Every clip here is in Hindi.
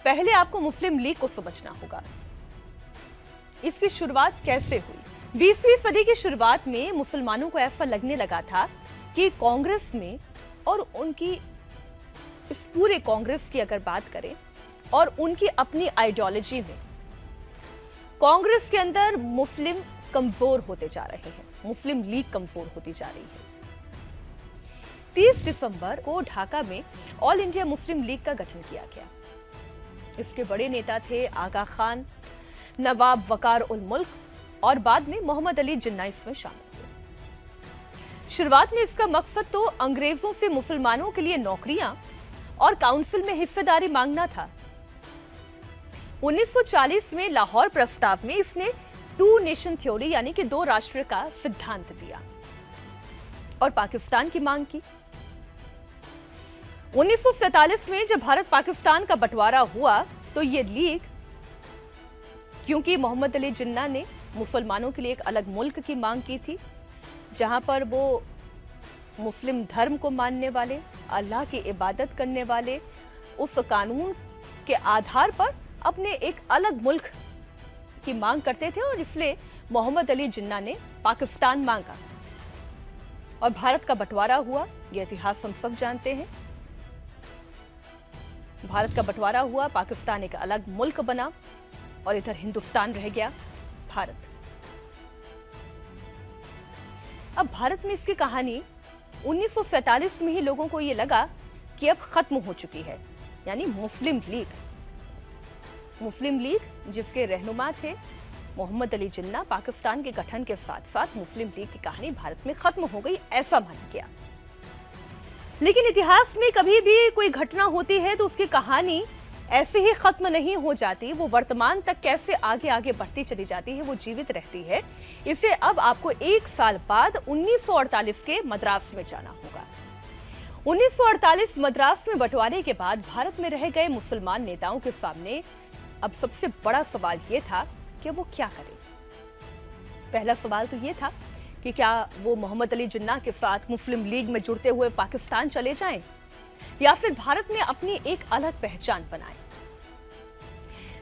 पहले आपको मुस्लिम लीग को समझना होगा। इसकी शुरुआत कैसे हुई? 20वीं सदी की शुरुआत में मुसलमानों को ऐसा लगने लगा था कि कांग्रेस में और उनकी इस पूरे कांग्रेस की अगर बात करें और उनकी अपनी आइडियोलॉजी में, कांग्रेस के अंदर मुस्लिम कमजोर होते जा रहे हैं, मुस्लिम लीग कमजोर होती जा रही है। 30 दिसंबर को ढाका में ऑल इंडिया मुस्लिम लीग का गठन किया गया। इसके बड़े नेता थे आगा खान, नवाब वकार उल मुल्क और बाद में मोहम्मद अली जिन्ना इसमें शामिल हुए। शुरुआत में इसका मकसद तो अंग्रेजों से मुसलमानों के लिए नौकरियां और काउंसिल में हिस्सेदारी मांगना था। 1940 में लाहौर प्रस्ताव में इसने टू नेशन थ्योरी यानी कि दो राष्ट्र का सिद्धांत दिया और पाकिस्तान की मांग की। 1947 में जब भारत पाकिस्तान का बंटवारा हुआ तो ये लीग, क्योंकि मोहम्मद अली जिन्ना ने मुसलमानों के लिए एक अलग मुल्क की मांग की थी जहां पर वो मुस्लिम धर्म को मानने वाले, अल्लाह की इबादत करने वाले उस कानून के आधार पर अपने एक अलग मुल्क की मांग करते थे और इसलिए मोहम्मद अली जिन्ना ने पाकिस्तान मांगा और भारत का बंटवारा हुआ। यह इतिहास हम सब जानते हैं। भारत का बंटवारा हुआ, पाकिस्तान एक अलग मुल्क बना और इधर हिंदुस्तान रह गया भारत। अब भारत में इसकी कहानी 1947 में ही लोगों को यह लगा कि अब खत्म हो चुकी है, यानी मुस्लिम लीग। मुस्लिम लीग जिसके रहनुमा थे मोहम्मद अली जिन्ना, पाकिस्तान के गठन के साथ साथ मुस्लिम लीग की कहानी भारत में खत्म हो गई, ऐसा माना गया। लेकिन इतिहास में कभी भी कोई घटना होती है तो उसकी कहानी ऐसे ही खत्म नहीं हो जाती, वो वर्तमान तक कैसे आगे आगे बढ़ती चली जाती है, वो जीवित रहती है। इसे अब आपको एक साल बाद 1948 के मद्रास में जाना होगा। 1948 मद्रास में बंटवारे के बाद भारत में रह गए मुसलमान नेताओं के सामने अब सबसे बड़ा सवाल यह था कि वो क्या करें। पहला सवाल तो यह था कि क्या वो मोहम्मद अली जिन्ना के साथ मुस्लिम लीग में जुड़ते हुए पाकिस्तान चले जाएं या फिर भारत में अपनी एक अलग पहचान बनाएं।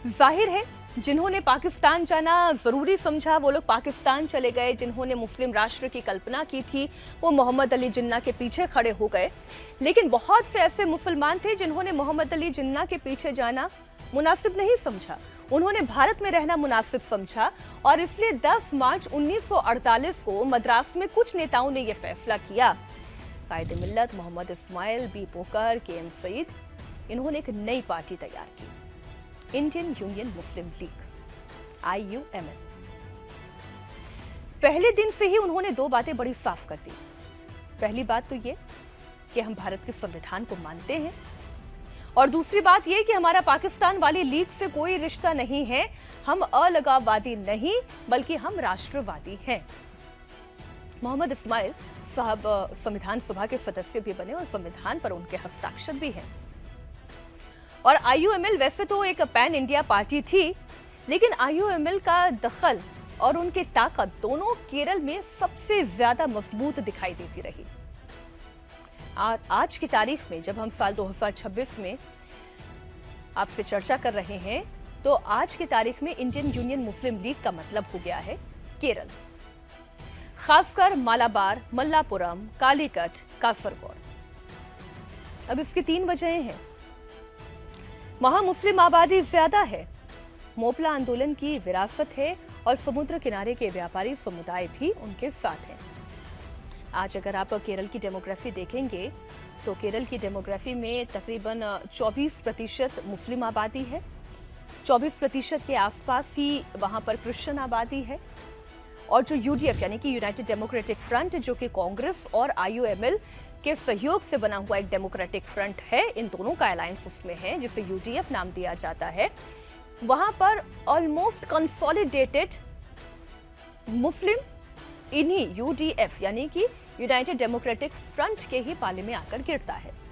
जाहिर है जिन्होंने पाकिस्तान जाना जरूरी समझा वो लोग पाकिस्तान चले गए, जिन्होंने मुस्लिम राष्ट्र की कल्पना की थी वो मोहम्मद अली जिन्ना के पीछे खड़े हो गए। लेकिन बहुत से ऐसे मुसलमान थे जिन्होंने मोहम्मद अली जिन्ना के पीछे जाना मुनासिब नहीं समझा, उन्होंने भारत में रहना मुनासिब समझा और इसलिए 10 मार्च 1948 को मद्रास में कुछ नेताओं ने यह फैसला किया। कायदे मिल्लत मोहम्मद इस्माइल, बी पोकर, के एम सईद, इन्होंने एक नई पार्टी तैयार की, इंडियन यूनियन मुस्लिम लीग, IUML। पहले दिन से ही उन्होंने दो बातें बड़ी साफ कर दी। पहली बात तो ये कि हम भारत के संविधान को मानते हैं और दूसरी बात यह कि हमारा पाकिस्तान वाली लीग से कोई रिश्ता नहीं है, हम अलगाववादी नहीं बल्कि हम राष्ट्रवादी हैं। मोहम्मद इस्माइल साहब संविधान सभा के सदस्य भी बने और संविधान पर उनके हस्ताक्षर भी हैं। और IUML वैसे तो एक पैन इंडिया पार्टी थी, लेकिन IUML का दखल और उनकी ताकत दोनों केरल में सबसे ज्यादा मजबूत दिखाई देती रही। और आज की तारीख में जब हम साल 2026 में आपसे चर्चा कर रहे हैं तो आज की तारीख में इंडियन यूनियन मुस्लिम लीग का मतलब हो गया है केरल, खासकर मालाबार, मल्लापुरम, कालीकट, कासरगोड। अब इसकी 3 वजहें हैं। वहां मुस्लिम आबादी ज्यादा है, मोपला आंदोलन की विरासत है और समुद्र किनारे के व्यापारी समुदाय भी उनके साथ हैं। आज अगर आप केरल की डेमोग्राफी देखेंगे तो केरल की डेमोग्राफी में तकरीबन 24% मुस्लिम आबादी है, 24% के आसपास ही वहां पर क्रिश्चियन आबादी है और जो UDF यानी कि यूनाइटेड डेमोक्रेटिक फ्रंट, जो कि कांग्रेस और IUML के सहयोग से बना हुआ एक डेमोक्रेटिक फ्रंट है, इन दोनों का अलायंस उसमें है जिसे UDF नाम दिया जाता है, वहां पर ऑलमोस्ट कंसोलिडेटेड मुस्लिम इन्हीं UDF यानी कि यूनाइटेड डेमोक्रेटिक फ्रंट के ही पाले में आकर गिरता है।